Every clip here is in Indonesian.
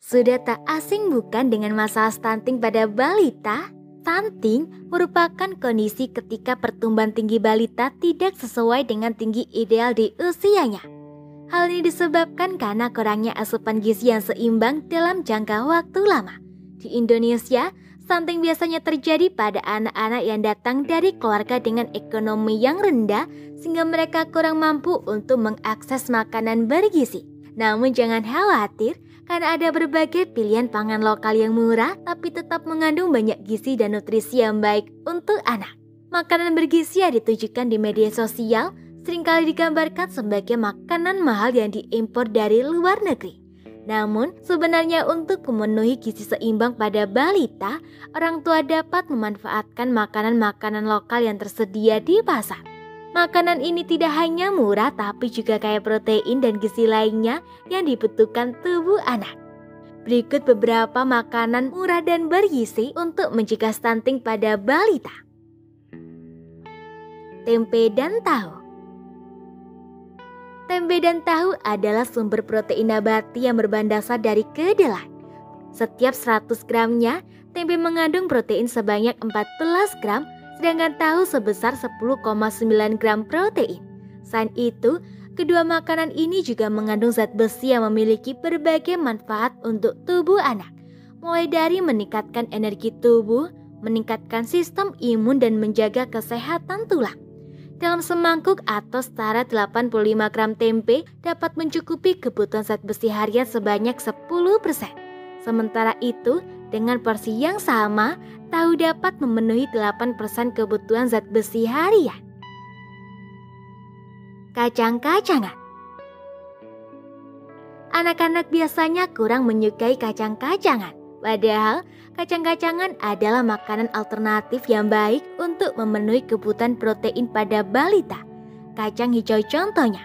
Sudah tak asing bukan dengan masalah stunting pada balita? Stunting merupakan kondisi ketika pertumbuhan tinggi balita tidak sesuai dengan tinggi ideal di usianya. Hal ini disebabkan karena kurangnya asupan gizi yang seimbang dalam jangka waktu lama. Di Indonesia, stunting biasanya terjadi pada anak-anak yang datang dari keluarga dengan ekonomi yang rendah sehingga mereka kurang mampu untuk mengakses makanan bergizi. Namun jangan khawatir, karena ada berbagai pilihan pangan lokal yang murah tapi tetap mengandung banyak gizi dan nutrisi yang baik untuk anak. Makanan bergizi yang ditujukan di media sosial seringkali digambarkan sebagai makanan mahal yang diimpor dari luar negeri. Namun, sebenarnya untuk memenuhi gizi seimbang pada balita, orang tua dapat memanfaatkan makanan-makanan lokal yang tersedia di pasar. Makanan ini tidak hanya murah tapi juga kaya protein dan gizi lainnya yang dibutuhkan tubuh anak. Berikut beberapa makanan murah dan bergizi untuk mencegah stunting pada balita. Tempe dan tahu. Tempe dan tahu adalah sumber protein nabati yang berbahan dasar dari kedelai. Setiap 100 gramnya, tempe mengandung protein sebanyak 14 gram, sedangkan tahu sebesar 10,9 gram protein. Selain itu, kedua makanan ini juga mengandung zat besi yang memiliki berbagai manfaat untuk tubuh anak, mulai dari meningkatkan energi tubuh, meningkatkan sistem imun dan menjaga kesehatan tulang. Dalam semangkuk atau setara 85 gram tempe dapat mencukupi kebutuhan zat besi harian sebanyak 10%. Sementara itu, dengan porsi yang sama, tahu dapat memenuhi 8% kebutuhan zat besi harian. Kacang-kacangan. Anak-anak biasanya kurang menyukai kacang-kacangan. Padahal, kacang-kacangan adalah makanan alternatif yang baik untuk memenuhi kebutuhan protein pada balita. Kacang hijau contohnya.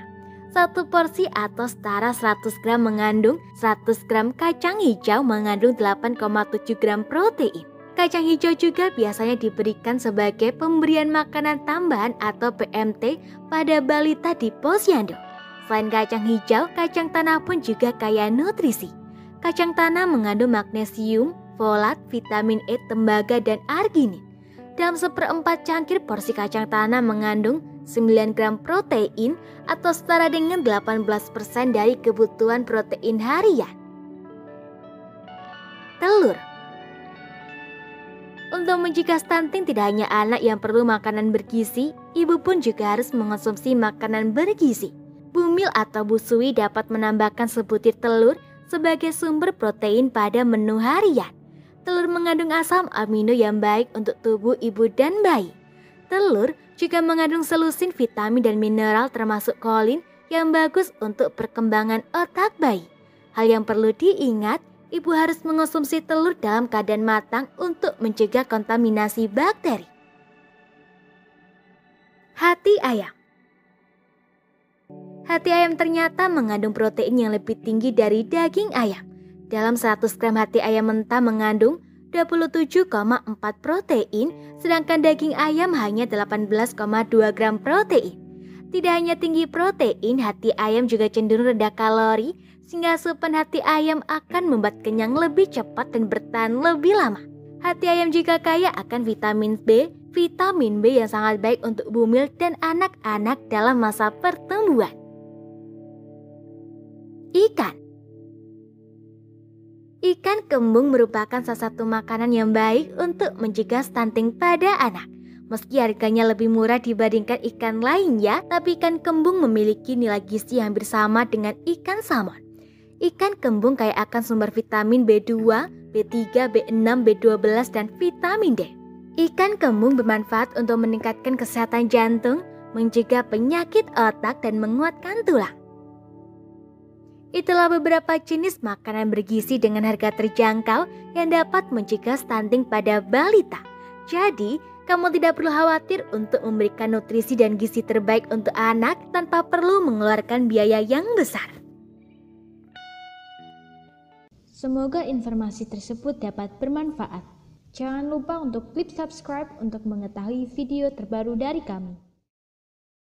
Satu porsi atau setara 100 gram mengandung 100 gram kacang hijau mengandung 8,7 gram protein. Kacang hijau juga biasanya diberikan sebagai pemberian makanan tambahan atau PMT pada balita di posyandu. Selain kacang hijau, kacang tanah pun juga kaya nutrisi. Kacang tanah mengandung magnesium, folat, vitamin E, tembaga, dan arginin. Dalam 1/4 cangkir porsi kacang tanah mengandung 9 gram protein atau setara dengan 18% dari kebutuhan protein harian. Telur. Untuk mencegah stunting tidak hanya anak yang perlu makanan bergizi, ibu pun juga harus mengonsumsi makanan bergizi. Bumil atau busui dapat menambahkan sebutir telur sebagai sumber protein pada menu harian. Telur mengandung asam amino yang baik untuk tubuh ibu dan bayi. Telur juga mengandung selusin, vitamin dan mineral termasuk kolin yang bagus untuk perkembangan otak bayi. Hal yang perlu diingat, ibu harus mengonsumsi telur dalam keadaan matang untuk mencegah kontaminasi bakteri. Hati ayam. Hati ayam ternyata mengandung protein yang lebih tinggi dari daging ayam. Dalam 100 gram hati ayam mentah mengandung 27,4 protein, sedangkan daging ayam hanya 18,2 gram protein. Tidak hanya tinggi protein, hati ayam juga cenderung rendah kalori, sehingga asupan hati ayam akan membuat kenyang lebih cepat dan bertahan lebih lama. Hati ayam juga kaya akan vitamin B yang sangat baik untuk bumil dan anak-anak dalam masa pertumbuhan. Ikan kembung merupakan salah satu makanan yang baik untuk mencegah stunting pada anak. Meski harganya lebih murah dibandingkan ikan lainnya, tapi ikan kembung memiliki nilai gizi hampir sama dengan ikan salmon. Ikan kembung kaya akan sumber vitamin B2, B3, B6, B12, dan vitamin D. Ikan kembung bermanfaat untuk meningkatkan kesehatan jantung, mencegah penyakit otak, dan menguatkan tulang. Itulah beberapa jenis makanan bergizi dengan harga terjangkau yang dapat mencegah stunting pada balita. Jadi, kamu tidak perlu khawatir untuk memberikan nutrisi dan gizi terbaik untuk anak tanpa perlu mengeluarkan biaya yang besar. Semoga informasi tersebut dapat bermanfaat. Jangan lupa untuk klik subscribe untuk mengetahui video terbaru dari kami.